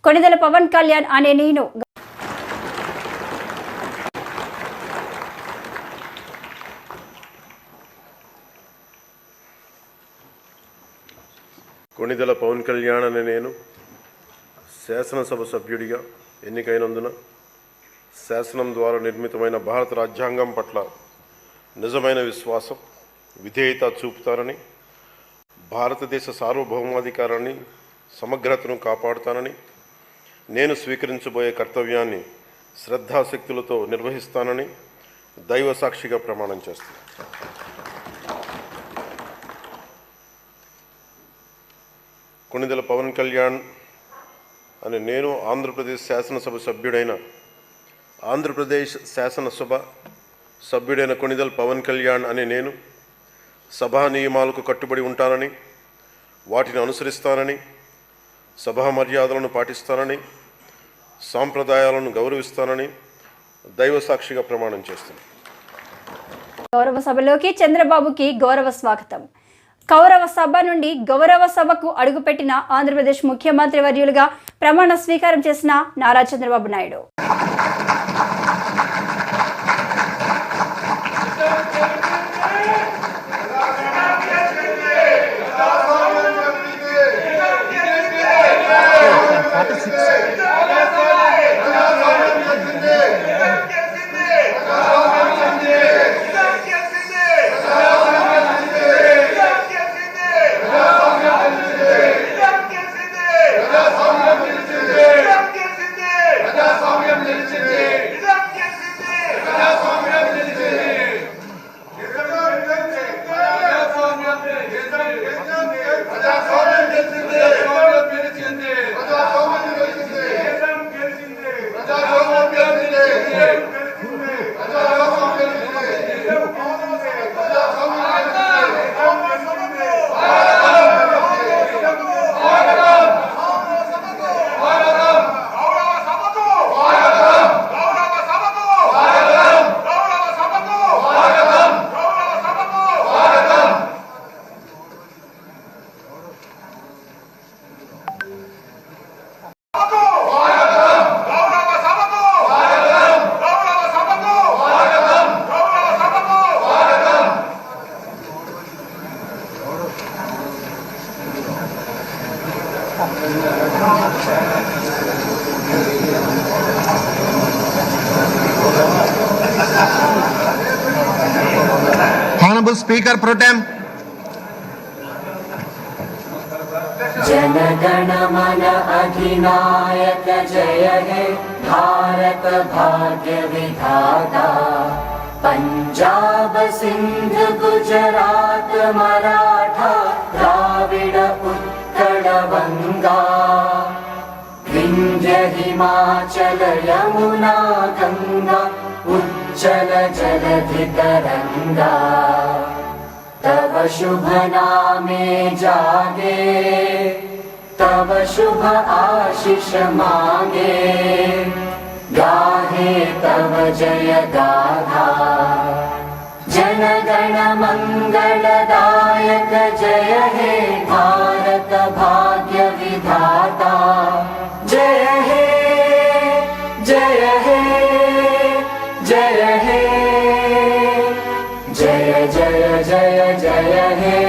కొణిదెల పవన్ కళ్యాణ్ అనే నేను కొణిదెల పవన్ కళ్యాణ్ అనే నేను శాసనసభ సభ్యుడిగా ఎన్నికైనందున శాసనం ద్వారా నిర్మితమైన భారత రాజ్యాంగం పట్ల నిజమైన విశ్వాసం విధేయత చూపుతానని, భారతదేశ సార్వభౌమాధికారాన్ని సమగ్రతను కాపాడుతానని, నేను స్వీకరించబోయే కర్తవ్యాన్ని శ్రద్ధాశక్తులతో నిర్వహిస్తానని దైవ సాక్షిగా ప్రమాణం చేస్తాను. కొణిదెల పవన్ కళ్యాణ్ అనే నేను ఆంధ్రప్రదేశ్ శాసనసభ సభ్యుడైన కొణిదెల పవన్ కళ్యాణ్ అనే నేను సభా నియమాలకు కట్టుబడి ఉంటానని, వాటిని అనుసరిస్తానని, సభా మర్యాదలను పాటిస్తానని, సాంప్రదాయాలను గౌరవిస్తానని దైవ సాక్షిగా ప్రమాణం చేస్తున్నాను. గౌరవ సభలోకి చంద్రబాబుకి గౌరవ స్వాగతం. కౌరవ సభ నుండి గౌరవ సభకు అడుగుపెట్టిన ఆంధ్రప్రదేశ్ ముఖ్యమంత్రి వర్యులుగా ప్రమాణ స్వీకారం చేసిన Nara Chandrababu Naidu Honorable Speaker Pro Tem. Jana Gana मन अधिनायक जय हे भारत भाग्य विधाता, पंजाब सिंध गुजरात मराठा द्राविड उत्कल बंगा, विंध्य हिमाचल यमुना गंगा उज्जल जलधि तरंगा, तव शुभ नामे जागे, तव शुभ आशीष मांगे, गाहे तव जय गाथा। जन गण मंगलदायक जय हे भारत भाग्य विधाता, जय हे जय हे जय हे जय जय जय जय हे